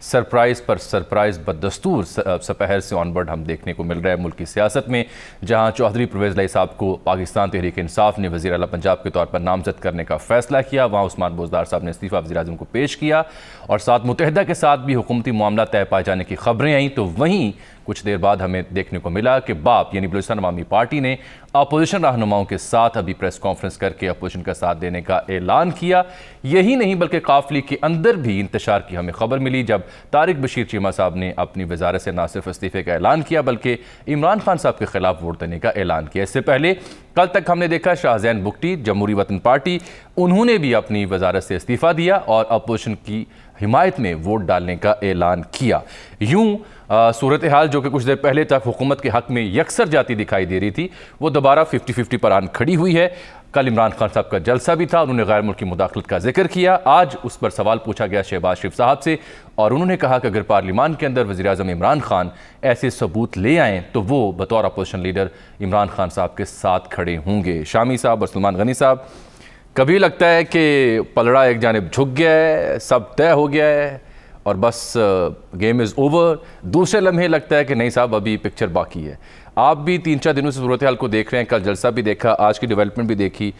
Surprise پر surprise بدستور سپہر سے onward ہم دیکھنے کو مل رہا ہے ملک کی سیاست میں، جہاں چودھری پرویز الہی صاحب کو پاکستان تحریک انصاف نے وزیر اعلیٰ پنجاب کے طور پر نامزد کرنے کا فیصلہ کیا، وہاں عثمان بزدار صاحب نے استعفیٰ وزیر اعظم کو پیش کیا اور ساتھ متحدہ کے ساتھ بھی حکومتی معاملہ طے پائے جانے کی خبریں آئیں، تو وہیں کچھ دیر بعد ہمیں دیکھنے کو ملا کہ باپ یعنی بلوچستان عوامی پارٹی نے اپوزیشن رہنماؤں کے ساتھ ابھی پریس کانفرنس کر کے اپوزیشن کا ساتھ دینے کا اعلان کیا۔ یہی نہیں بلکہ قافلے کے اندر بھی انتشار کی ہمیں خبر ملی جب طارق بشیر چیمہ صاحب نے اپنی وزارت سے نہ صرف استعفے کا اعلان کیا بلکہ عمران خان صاحب کے خلاف ووٹ دینے کا اعلان کیا۔ اس سے پہلے کل تک ہم نے دیکھا شاہ زین بگٹی جمہوری وطن پارٹی، انہوں نے بھی اپنی وزارت سے استعفیٰ دیا اور اپوزیشن کی حمایت میں ووٹ ڈالنے کا اعلان کیا۔ یوں صورتحال جو کہ کچھ دیر پہلے تک حکومت کے حق میں یکسر جاتی دکھائی دے رہی تھی وہ دوبارہ 50-50 پر آن کھڑی ہوئی ہے۔ کل عمران خان صاحب کا جلسہ بھی تھا، انہوں نے غیر ملکی مداخلت کا ذکر کیا۔ آج اس پر سوال پوچھا گیا شہباز شریف صاحب سے اور انہوں نے کہا کہ اگر پارلیمان کے اندر وزیر اعظم عمران خان ایسے ثبوت لے آئیں تو وہ بطور اپوزیشن لیڈر عمران خان صاحب کے ساتھ کھڑے ہوں گے۔ شامی صاحب اور سلمان غنی صاحب، کبھی لگتا ہے کہ پلڑا ایک جانب جھک گیا ہے، سب طے ہو گیا ہے اور بس گیم از اوور، دوسرے لمحے لگتا ہے کہ نہیں صاحب ابھی پکچر باقی ہے۔ آپ بھی 3-4 دنوں سے صورتحال کو دیکھ رہے ہیں، کل جلسہ بھی دیکھا، آج کی ڈیولپمنٹ بھی دیکھی،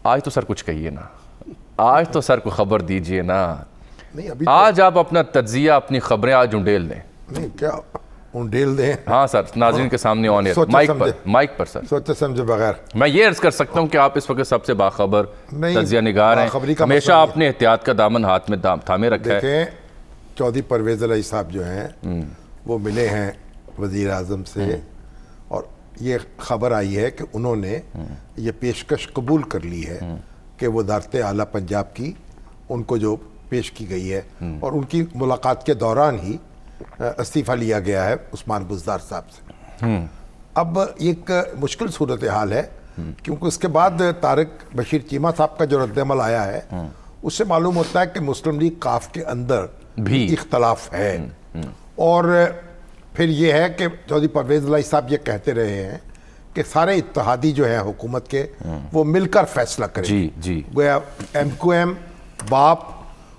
آج تو سر کچھ کہیے نا، آج تو سر کو خبر دیجئے نا، آج آپ اپنا تجزیہ اپنی خبریں آج انڈیل دیں۔ نہیں کیا انڈیل دیں؟ ہاں سر، ناظرین کے سامنے آن ایئر مائک پر سر سوچے سمجھے بغیر میں یہ عرض کر سکتا ہوں کہ آپ اس وقت سب سے باخبر تجزیہ نگار ہیں، ہمیشہ آپ نے احتیاط کا دامن ہاتھ میں تھامے رکھا ہے۔ دیکھیں چودھری پرویز الہی صاحب جو ہیں وہ ملے ہیں وزیر اعظم سے اور یہ خبر آئی ہے کہ انہوں نے یہ پیشکش قبول کر لی ہے کہ وزارت اعلیٰ پنجاب کی ان کو جو پیش کی گئی ہے اور ان کی ملاقات کے دوران ہی استعفیٰ لیا گیا ہے عثمان بزدار صاحب سے۔ اب ایک مشکل صورتحال ہے کیونکہ اس کے بعد طارق بشیر چیمہ صاحب کا جو رد عمل آیا ہے اس سے معلوم ہوتا ہے کہ مسلم لیگ کاف کے اندر بھی اختلاف ہے، اور پھر یہ ہے کہ چودھری پرویز الہی صاحب یہ کہتے رہے ہیں کہ سارے اتحادی جو ہیں حکومت کے وہ مل کر فیصلہ کریں گے، گویا ایم کیو ایم، باپ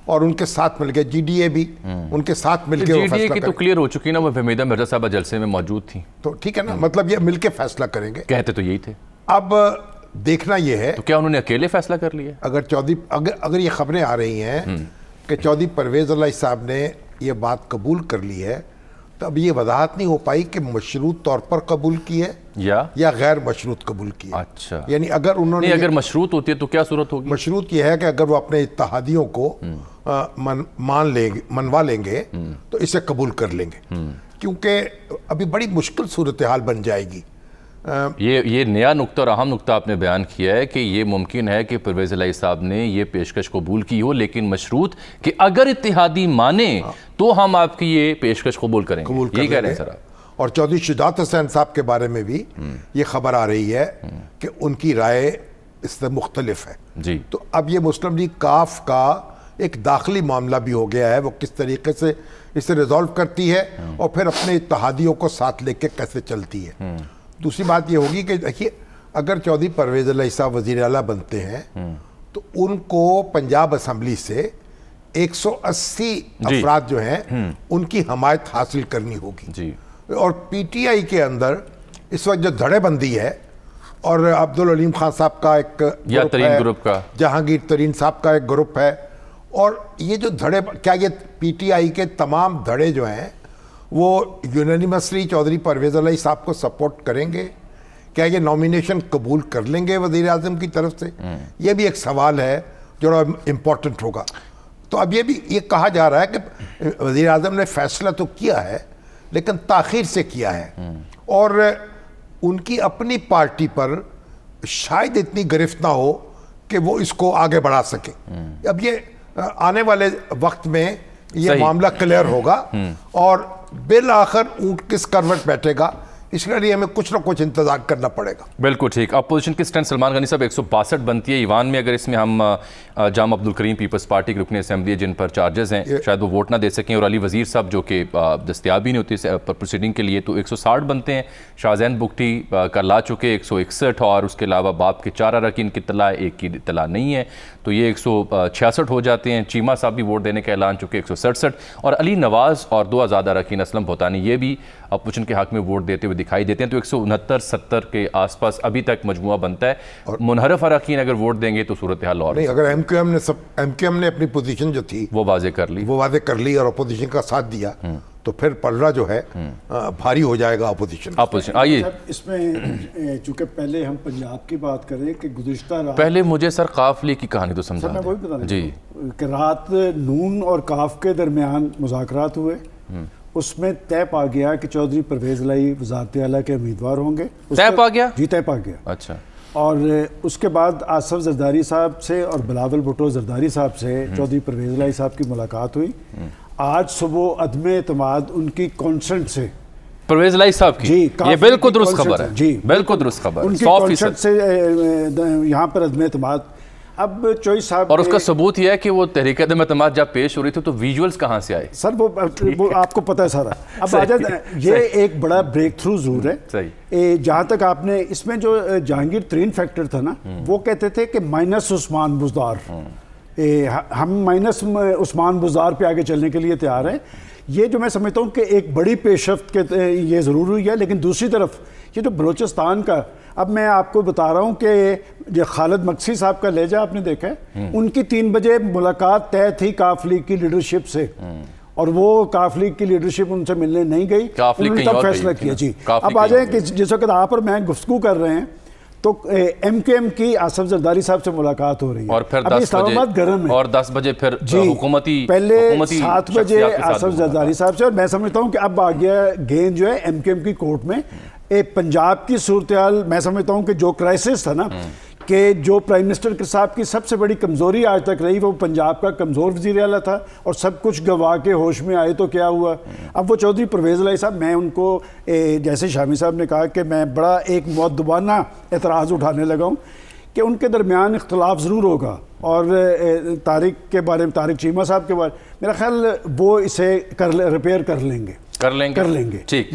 اور ان کے ساتھ مل کے جی ڈی اے بھی ان کے ساتھ مل کے وہ فیصلہ کریں گے۔ کی تو کلیئر ہو چکی نا، وہ حمیدہ مرزا صاحبہ جلسے میں موجود تھی تو ٹھیک ہے نا، مطلب یہ مل کے فیصلہ کریں گے، کہتے تو یہی تھے۔ اب دیکھنا یہ ہے تو کیا انہوں نے اکیلے فیصلہ کر لیا؟ اگر یہ خبریں آ رہی ہیں کہ چودھری پرویز الہی صاحب نے یہ بات قبول کر لی ہے تو اب یہ وضاحت نہیں ہو پائی کہ مشروط طور پر قبول کی ہے یا غیر مشروط قبول کی ہے۔ اچھا، یعنی اگر انہوں نے اگر مشروط ہوتی ہے تو کیا صورت ہوگی؟ مشروط یہ ہے کہ اگر وہ اپنے اتحادیوں کو منوا لیں گے تو اسے قبول کر لیں گے، کیونکہ ابھی بڑی مشکل صورتحال بن جائے گی۔ یہ نیا نقطہ اور اہم نقطہ آپ نے بیان کیا ہے کہ یہ ممکن ہے کہ پرویز الہی صاحب نے یہ پیشکش قبول کی ہو لیکن مشروط کہ اگر اتحادی مانے تو ہم آپ کی یہ پیشکش قبول کریں گے، یہ کہہ رہے ہیں سر آپ۔ اور چودھری شجاعت حسین صاحب کے بارے میں بھی یہ خبر آ رہی ہے کہ ان کی رائے اس سے مختلف ہے جی، تو اب یہ مسلم لیگ کاف کا ایک داخلی معاملہ بھی ہو گیا ہے، وہ کس طریقے سے اسے ریزالو کرتی ہے اور پھر اپنے اتحادیوں کو ساتھ لے کے کیسے چلتی ہے۔ دوسری بات یہ ہوگی کہ دیکھیے اگر چودھری پرویز الہی صاحب وزیر اعلیٰ بنتے ہیں تو ان کو پنجاب اسمبلی سے 180 افراد جو ہیں ان کی حمایت حاصل کرنی ہوگی، اور پی ٹی آئی کے اندر اس وقت جو دھڑے بندی ہے اور عبدالعلیم خان صاحب کا ایک گروپ ہے، جہانگیر ترین صاحب کا ایک گروپ ہے، اور یہ جو دھڑے کیا یہ پی ٹی آئی کے تمام دھڑے جو ہیں وہ یونینیمسلی چودھری پرویز الہی صاحب کو سپورٹ کریں گے؟ کیا یہ نومینیشن قبول کر لیں گے وزیر اعظم کی طرف سے؟ یہ بھی ایک سوال ہے جو امپورٹنٹ ہوگا۔ تو اب یہ کہا جا رہا ہے کہ وزیر اعظم نے فیصلہ تو کیا ہے لیکن تاخیر سے کیا ہے، اور ان کی اپنی پارٹی پر شاید اتنی گرفت نہ ہو کہ وہ اس کو آگے بڑھا سکے۔ اب یہ آنے والے وقت میں یہ معاملہ کلیئر ہوگا اور بالآخر اونٹ کس کروٹ بیٹھے گا اس لیے ہمیں کچھ نہ کچھ انتظار کرنا پڑے گا. بالکل ٹھیک. اپوزیشن کی اسٹرینتھ سلمان غنی صاحب 162 بنتی ہے ایوان میں. اگر اس میں ہم جام عبدالکریم پیپلز پارٹی کے رکن اسمبلی جن پر چارجز ہیں شاید وہ ووٹ نہ دے سکیں, اور علی وزیر صاحب جو کہ دستیاب ہی نہیں ہوتی پروسیڈنگ کے لیے, تو 160 بنتے ہیں. شاہزین بگٹی کر لا چکے 161, اور اس کے علاوہ باپ کے 4 اراکین کی اطلاع, ایک کی اطلاع نہیں ہے, تو یہ 166 ہو جاتے ہیں. چیمہ صاحب بھی ووٹ دینے کا اعلان چکے 167, اور علی نواز اور 2 آزاد اراکین اسلم بھوتانی یہ بھی اپوزیشن کے حق میں ووٹ دیتے ہوئے دکھائی دیتے ہیں. تو 169-70 کے آس پاس ابھی تک مجموعہ بنتا ہے. منحرف اراکین اگر ووٹ دیں گے تو صورتحال اور نہیں. اگر ایم کیو ایم نے اپنی پوزیشن جو تھی وہ واضح کر لی اور اپوزیشن کا ساتھ دیا, تو پھر پلڑا جو ہے بھاری ہو جائے گا اپوزیشن. آئیے اس میں چونکہ پہلے ہم پنجاب کی بات کریں کہ گزشتہ رات, پہلے مجھے سر قافلے کی کہانی تو سمجھا میں وہی بتانا جی کہ رات نون اور کاف کے درمیان مذاکرات ہوئے. اس میں طے پا گیا کہ چودھری پرویز الہی وزارت اعلیٰ کے امیدوار ہوں گے. طے پا گیا؟ جی طے پا گیا. اچھا. اور اس کے بعد آصف زرداری صاحب سے اور بلاول بھٹو زرداری صاحب سے چودھری پرویز الہی صاحب کی ملاقات ہوئی. آج صبح عدم اعتماد ان کی کانسنٹ سے پرویز الہی صاحب کی, یہ بالکل درست خبر ہے. جی بالکل درست خبر, ان کی کانسنٹ سے یہاں پر عدم اعتماد. اب چوئی صاحب, اور اس کا ثبوت یہ ہے کہ وہ تحریک عدم اعتماد جب پیش ہو رہی تھی تو ویژولز کہاں سے آئے سر, وہ آپ کو پتہ ہے سارا. اب آجاد یہ ایک بڑا بریک تھرو ضرور ہے. جہاں تک آپ نے اس میں جو جہانگیر ترین فیکٹر تھا نا, وہ کہتے تھے کہ مائنس عثمان بزدار, ہم مائنس عثمان بزدار پہ آگے چلنے کے لیے تیار ہیں. یہ جو میں سمجھتا ہوں کہ ایک بڑی پیش رفت کے یہ ضرور ہوئی ہے. لیکن دوسری طرف یہ جو بلوچستان کا, اب میں آپ کو بتا رہا ہوں کہ جو خالد مقصی صاحب کا لہجہ آپ نے دیکھا ہے, ان کی 3 بجے ملاقات طے تھی کاف لیگ کی لیڈرشپ سے, اور وہ کاف لیگ کی لیڈرشپ ان سے ملنے نہیں گئی, انہوں نے تب فیصلہ کیا. جی اب آ جائیں کہ جس وقت آپ اور میں گفتگو کر رہے ہیں تو ایم کیو ایم کی آصف زرداری صاحب سے ملاقات ہو رہی ہے, اور پھر 10 بجے گرم ہے, اور 10 بجے پھر حکومتی, پہلے 7 بجے آصف زرداری صاحب سے. اور میں سمجھتا ہوں کہ اب آ گیا گیند جو ہے ایم کیو ایم کی کورٹ میں. پنجاب کی صورتحال میں سمجھتا ہوں کہ جو کرائسس تھا نا, کہ جو پرائم منسٹر کے صاحب کی سب سے بڑی کمزوری آج تک رہی, وہ پنجاب کا کمزور وزیر اعلیٰ تھا, اور سب کچھ گوا کے ہوش میں آئے تو کیا ہوا. اب وہ چودھری پرویز الہی صاحب, میں ان کو جیسے شامی صاحب نے کہا کہ میں بڑا ایک مؤدبانہ اعتراض اٹھانے لگا ہوں کہ ان کے درمیان اختلاف ضرور ہوگا, اور طارق کے بارے میں, طارق چیمہ صاحب کے بارے میں میرا خیال وہ اسے ریپیئر کر لیں گے. ٹھیک.